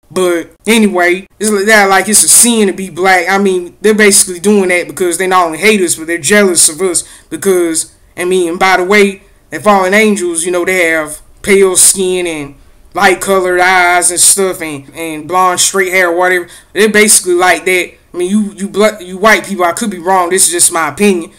But anyway, it's like that, like it's a sin to be black. I mean, they're basically doing that because they not only hate us, but they're jealous of us. Because, I mean, and by the way, the fallen angels, you know, they have pale skin and light colored eyes and stuff, and blonde straight hair or whatever. They're basically like that. I mean, you white people, I could be wrong. This is just my opinion.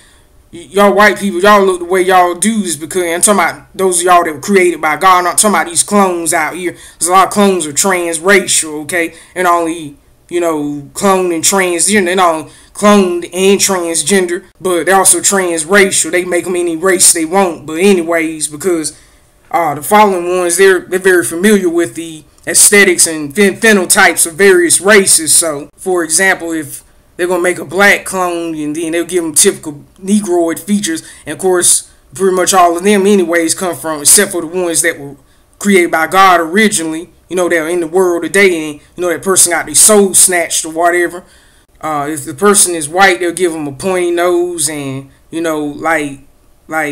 Y'all white people, y'all look the way y'all do is because I'm talking about those of y'all that were created by God. I'm not talking about these clones out here. There's a lot of clones are transracial, okay? And only, you know, cloned and transgender. They're not only cloned and transgender, but they're also transracial. They make them any race they want. But anyways, because the following ones, they're very familiar with the aesthetics and phenotypes of various races. So, for example, if they're going to make a black clone and then they'll give them typical Negroid features. And of course, pretty much all of them anyways come from, except for the ones that were created by God originally, you know, that are in the world today. And, you know, that person got their soul snatched or whatever. If the person is white, they'll give them a pointy nose and, you know, like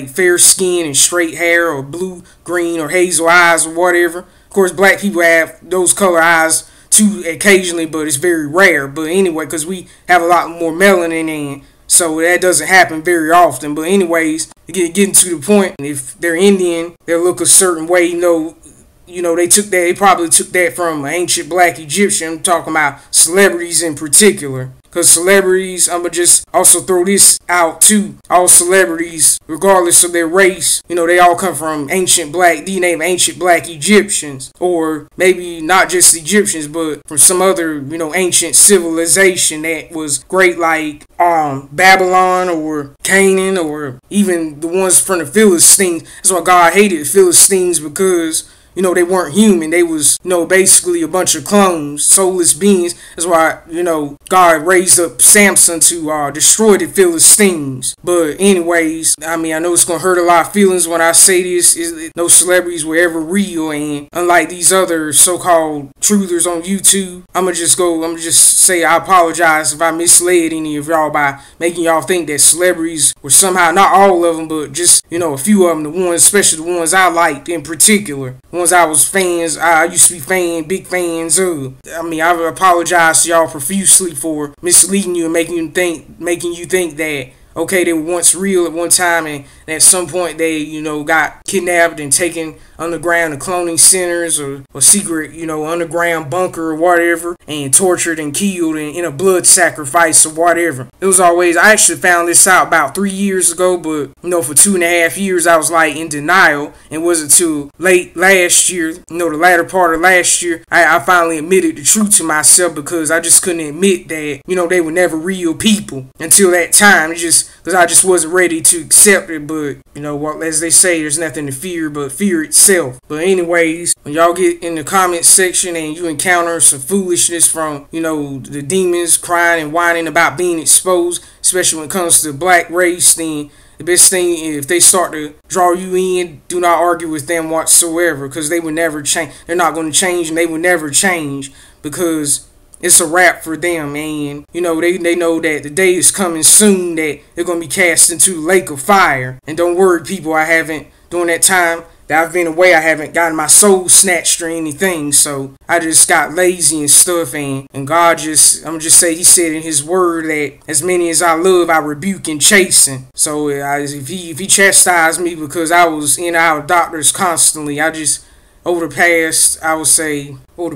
fair skin and straight hair or blue, green, or hazel eyes or whatever. Of course, black people have those color eyes too occasionally, but it's very rare. But anyway, because we have a lot more melanin in, so that doesn't happen very often. But anyways, getting to the point, if they're Indian, they'll look a certain way. You know, they probably took that from an ancient black Egyptian. I'm talking about celebrities in particular. Because celebrities, I'm going to just also throw this out too. All celebrities, regardless of their race, you know, they all come from ancient black Egyptians. Or maybe not just Egyptians, but from some other, you know, ancient civilization that was great, like Babylon or Canaan, or even the ones from the Philistines. That's why God hated the Philistines, because you know, they weren't human. They was, you know, basically a bunch of clones, soulless beings. That's why, you know, God raised up Samson to destroy the Philistines. But anyways, I mean, I know it's going to hurt a lot of feelings when I say this. No celebrities were ever real. And unlike these other so-called truthers on YouTube, I'm going to just say I apologize if I misled any of y'all by making y'all think that celebrities were somehow, not all of them, but just, you know, a few of them, the ones, especially the ones I liked in particular. I was fans, I used to be big fans of. I mean, I apologize to y'all profusely for misleading you and making you think that, okay, they were once real at one time, and at some point they, you know, got kidnapped and taken underground to cloning centers or secret, you know, underground bunker or whatever, and tortured and killed in a blood sacrifice or whatever. It was always, I actually found this out about 3 years ago, but, you know, for 2.5 years I was like in denial, and it wasn't until late last year, you know, the latter part of last year, I finally admitted the truth to myself, because I just couldn't admit that, you know, they were never real people until that time. It just because I just wasn't ready to accept it. But, you know, what, as they say, there's nothing to fear but fear itself. But anyways, when y'all get in the comment section and you encounter some foolishness from, you know, the demons crying and whining about being exposed, especially when it comes to the black race, then the best thing, if they start to draw you in, do not argue with them whatsoever, because they will never change. They're not going to change, and they will never change, because it's a wrap for them. And, you know, they know that the day is coming soon that they're going to be cast into the lake of fire. And don't worry, people, during that time that I've been away, I haven't gotten my soul snatched or anything. So I just got lazy and stuff, and God he said in his word that as many as I love, I rebuke and chasten. So if he chastised me because I was in and out of doctors constantly, over the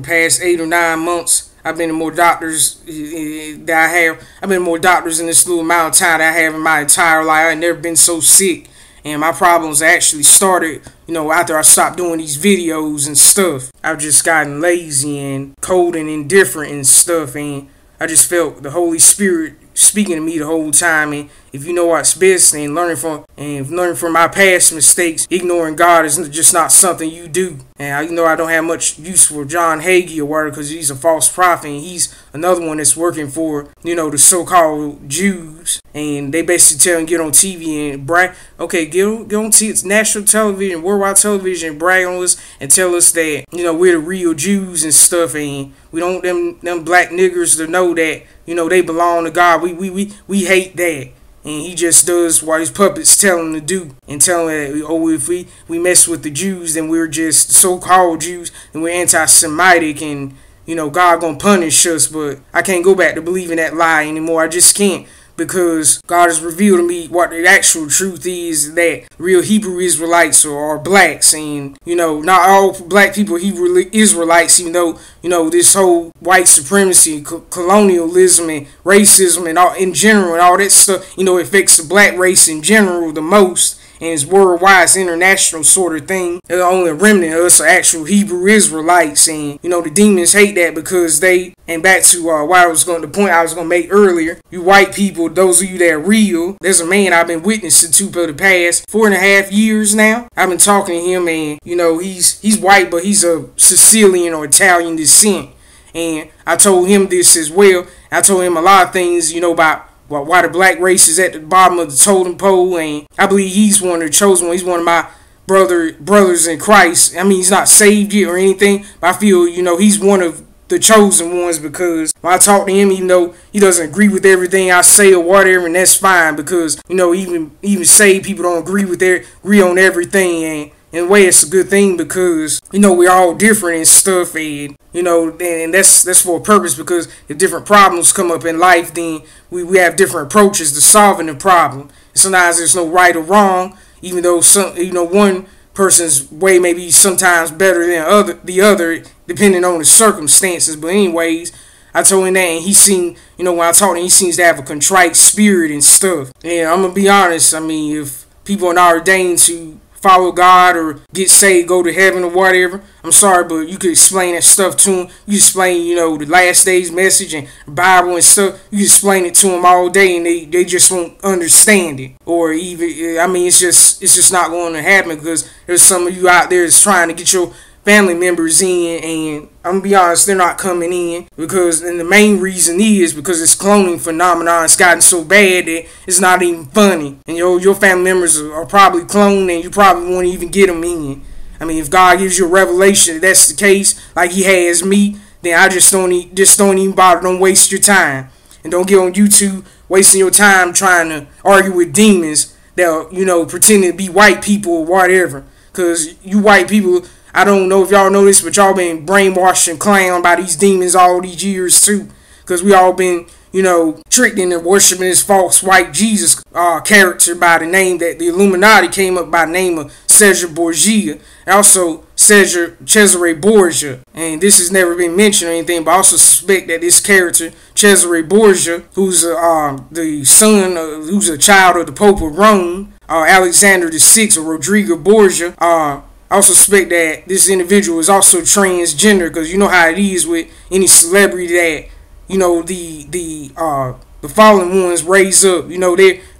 past 8 or 9 months, I've been to more doctors I've been to more doctors in this little amount of time that I have in my entire life. I've never been so sick. And my problems actually started, you know, after I stopped doing these videos and stuff. I've just gotten lazy and cold and indifferent and stuff. And I just felt the Holy Spirit speaking to me the whole time. And if you know what's best, and learning from my past mistakes, ignoring God is just not something you do. And I don't have much use for John Hagee or whatever, because he's a false prophet, and he's another one that's working for, you know, the so-called Jews. And they basically tell him get on TV and brag. Okay, get on TV, it's national television, worldwide television, brag on us and tell us that, you know, we're the real Jews and stuff, and we don't them black niggers to know that, you know, they belong to God. We hate that. And he just does what his puppets tell him to do, and tell him that, oh, if we mess with the Jews, then we're just so-called Jews, and we're anti-Semitic, and God gonna punish us, but I can't go back to believing that lie anymore. I just can't, because God has revealed to me what the actual truth is, that real Hebrew Israelites are blacks, and not all black people are Hebrew Israelites, even though this whole white supremacy, colonialism, and racism, and all in general, and all that stuff, affects the black race in general the most. And it's worldwide, it's international sort of thing. There's only a remnant of us are actual Hebrew Israelites, and the demons hate that, because and back to the point I was gonna make earlier. You white people, those of you that are real, there's a man I've been witnessing to for the past 4.5 years now. I've been talking to him, and he's white, but he's of Sicilian or Italian descent. And I told him this as well. I told him a lot of things, about why the black race is at the bottom of the totem pole, and I believe he's one of the chosen ones. He's one of my brothers in Christ. I mean, he's not saved yet or anything, but I feel, he's one of the chosen ones, because when I talk to him, even though he doesn't agree with everything I say or whatever, and that's fine, because, even saved people don't agree on everything, and in a way it's a good thing, because, we're all different and stuff, and and that's for a purpose, because if different problems come up in life, then we have different approaches to solving the problem. And sometimes there's no right or wrong, even though one person's way may be sometimes better than the other, depending on the circumstances. But anyways, I told him that, and he seemed, when I talked to him, he seems to have a contrite spirit and stuff. And I'm gonna be honest, I mean, if people are not ordained to follow God or get saved, go to heaven or whatever, I'm sorry, but you could explain that stuff to them. You explain, the last days message and Bible and stuff. You explain it to them all day, and they just won't understand it. Or even, I mean, it's just not going to happen, because there's some of you out there that's trying to get your family members in, and I'm gonna be honest, they're not coming in, and the main reason is because this cloning phenomenon has gotten so bad that it's not even funny, and your family members are probably cloned, and you probably won't even get them in. I mean, if God gives you a revelation that that's the case, like He has me, then I just don't even bother. Don't waste your time, and don't get on YouTube wasting your time trying to argue with demons that pretending to be white people or whatever, because you white people, I don't know if y'all know this, but y'all been brainwashed and clowned by these demons all these years too. Because we all been, tricked into worshiping this false white Jesus character by the name that the Illuminati came up by the name of Caesar Borgia. And also Cesare Borgia. And this has never been mentioned or anything, but I also suspect that this character, Cesare Borgia, who's the son, who's a child of the Pope of Rome, Alexander VI, or Rodrigo Borgia, I also suspect that this individual is also transgender, because you know how it is with any celebrity that the fallen ones raise up.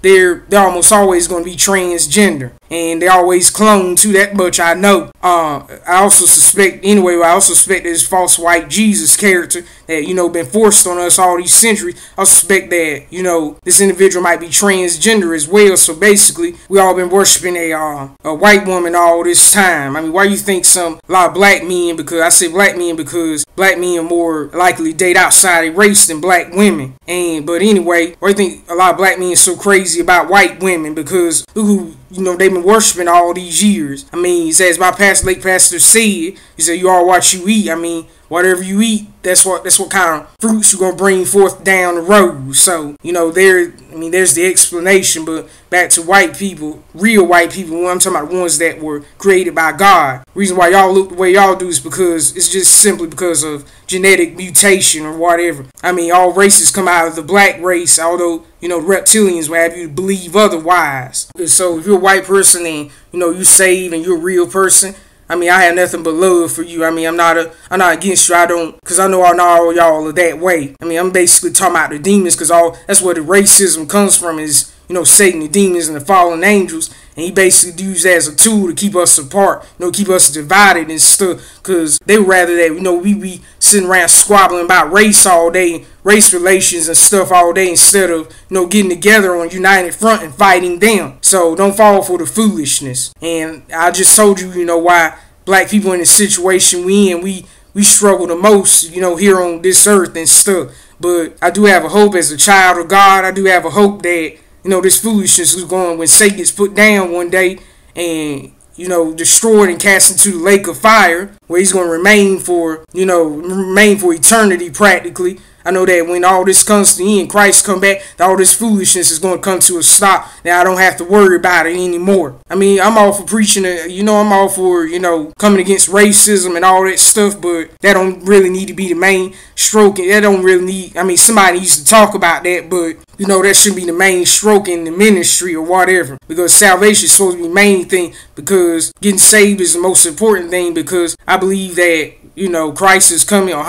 They're almost always going to be transgender, and they always clone too. That much I know. I also suspect this false white Jesus character that been forced on us all these centuries. I suspect that this individual might be transgender as well. So basically, we all been worshiping a white woman all this time. I mean, why you think a lot of black men? Because I say black men because black men are more likely to date outside a race than black women. But anyway, why you think a lot of black men are so crazy about white women? Because they've been worshiping all these years. I mean, he says, my late pastor said, he said, you are what you eat. I mean, whatever you eat, that's what kind of fruits you're gonna bring forth down the road. So, there's the explanation. But back to white people, real white people, I'm talking about the ones that were created by God. The reason why y'all look the way y'all do is because it's just simply because of genetic mutation or whatever. I mean, all races come out of the black race, although reptilians will have you believe otherwise. So if you're a white person and you saved and you're a real person, I mean, I have nothing but love for you. I mean, I'm not against you. Because I know not all y'all are that way. I mean, I'm basically talking about the demons, because that's where the racism comes from, is Satan, the demons, and the fallen angels. And he basically used that as a tool to keep us apart, keep us divided and stuff. Because they would rather that, we be sitting around squabbling about race all day, race relations and stuff all day, instead of, getting together on a united front and fighting them. So don't fall for the foolishness. And I just told you, why black people in the situation we struggle the most, here on this earth and stuff. But I do have a hope as a child of God. I do have a hope that this foolishness is going, when Satan gets put down one day, and destroyed and cast into the lake of fire, where he's going to remain for eternity practically. I know that when all this comes to the end, Christ come back, all this foolishness is going to come to a stop. Now I don't have to worry about it anymore. I mean, I'm all for preaching, I'm all for, coming against racism and all that stuff, but that don't really need to be the main stroke. That don't really need, somebody needs to talk about that, but, that shouldn't be the main stroke in the ministry or whatever, because salvation is supposed to be the main thing, because getting saved is the most important thing, because I believe that Christ is coming, or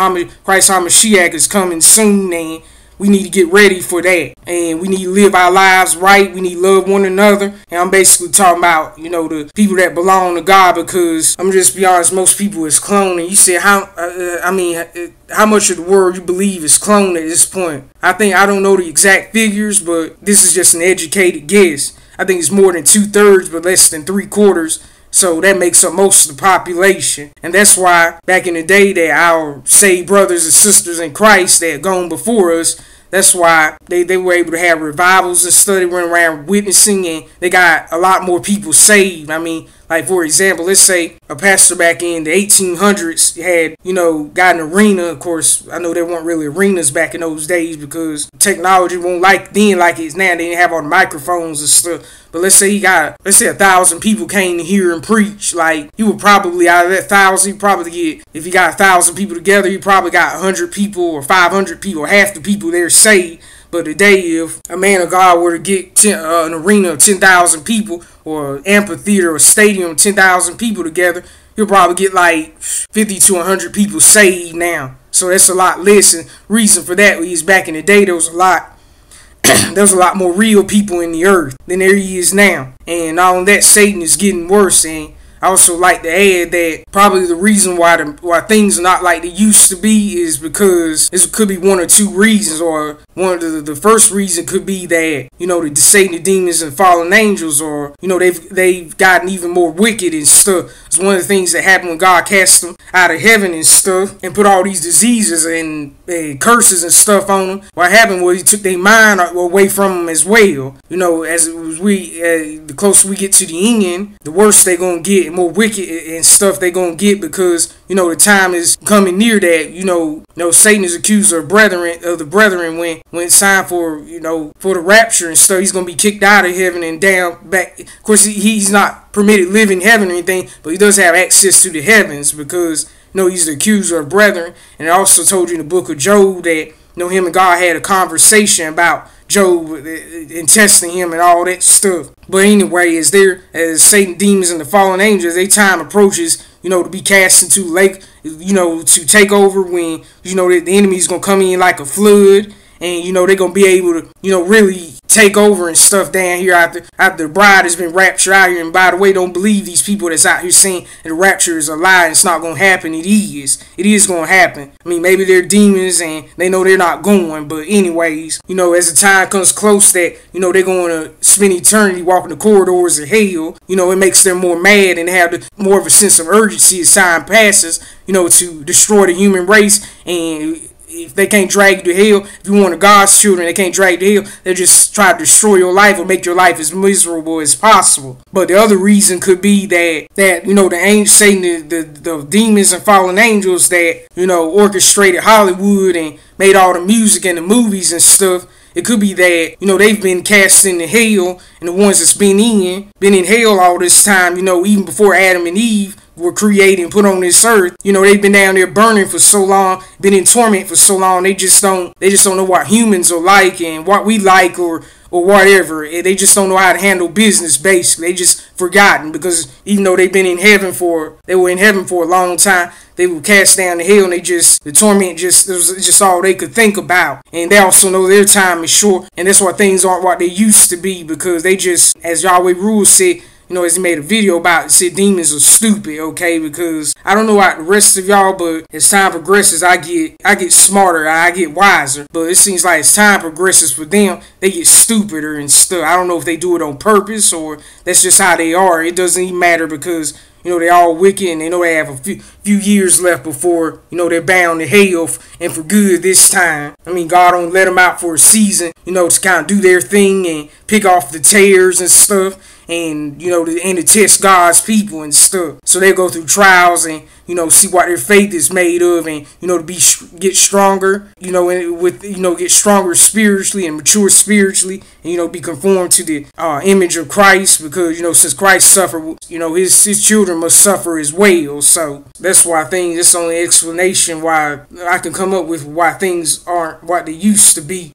Christ HaMashiach is coming soon, and we need to get ready for that. And we need to live our lives right. We need to love one another. And I'm basically talking about, the people that belong to God, because I'm just be honest, most people is cloning. You said how much of the world you believe is cloned at this point? I don't know the exact figures, but this is just an educated guess. I think it's more than 2/3, but less than 3/4. So that makes up most of the population. And that's why back in the day that our saved brothers and sisters in Christ that had gone before us, that's why they were able to have revivals and stuff. They went around witnessing, and they got a lot more people saved. Like for example, let's say a pastor back in the 1800s had, got an arena. Of course, I know there weren't really arenas back in those days because technology won't like then like it's now. They didn't have all the microphones and stuff. But let's say 1,000 people came to hear him preach. Like, he would probably, out of that 1,000, if he got 1,000 people together, he probably got 100 people or 500 people, or half the people there saved. But today, if a man of God were to get an arena of 10,000 people, or an amphitheater or stadium of 10,000 people together, he'll probably get like 50 to 100 people saved now. So that's a lot less. And reason for that is back in the day, there was a lot more real people in the earth than there is now. And all that, Satan is getting worse. And I also like to add that probably the reason why things are not like they used to be is because this could be one or two reasons, or one of the first reason could be that the Satan, the demons, and fallen angels, or they've gotten even more wicked and stuff. It's one of the things that happened when God cast them out of heaven and stuff, and put all these diseases and curses and stuff on them. What happened was he took their mind away from them as well. The closer we get to the end, the worse they're gonna get, more wicked and stuff they're gonna get, because the time is coming near that Satan is accused of the brethren when it's time for the rapture and stuff. He's gonna be kicked out of heaven and down back. Of course, he's not permitted to live in heaven or anything, but he does have access to the heavens, because he's the accuser of brethren. And I also told you in the book of Job that him and God had a conversation about Job and testing him and all that stuff. But anyway, as Satan, demons, and the fallen angels, their time approaches, to be cast into the lake, to take over, when the enemy's gonna come in like a flood, and they're gonna be able to really take over and stuff down here after the bride has been raptured out here. And by the way, don't believe these people that's out here saying that the rapture is a lie and it's not gonna happen. It is gonna happen. Maybe they're demons and they know they're not going, but anyways, as the time comes close that they're going to spend eternity walking the corridors of hell, it makes them more mad and have more of a sense of urgency as time passes, to destroy the human race. And if they can't drag you to hell, if you're one of God's children, they can't drag you to hell. They just try to destroy your life or make your life as miserable as possible. But the other reason could be that the angel, Satan, the demons and fallen angels that orchestrated Hollywood and made all the music and the movies and stuff. It could be that, they've been cast into hell, and the ones that's been in hell all this time, even before Adam and Eve were created and put on this earth. They've been down there burning for so long, been in torment for so long, they just don't know what humans are like and what we like or whatever. They just don't know how to handle business, basically. They just forgotten, because even though they were in heaven for a long time, they were cast down to hell, and the torment was just all they could think about. And they also know their time is short, and that's why things aren't what they used to be, because they just, as Yahweh Rules said, as he made a video about it, said demons are stupid, okay? Because I don't know about the rest of y'all, but as time progresses, I get smarter, I get wiser. But it seems like as time progresses for them, they get stupider and stuff. I don't know if they do it on purpose or that's just how they are. It doesn't even matter, because they're all wicked, and they know they have a few years left before, they're bound to hell, and for good this time. God don't let them out for a season, to kind of do their thing and pick off the tares and stuff. and to test God's people and stuff. So they go through trials and see what their faith is made of, and to get stronger, get stronger spiritually and mature spiritually, and be conformed to the image of Christ, because since Christ suffered, his children must suffer as well. So that's why that's the only explanation why I can come up with why things aren't what they used to be.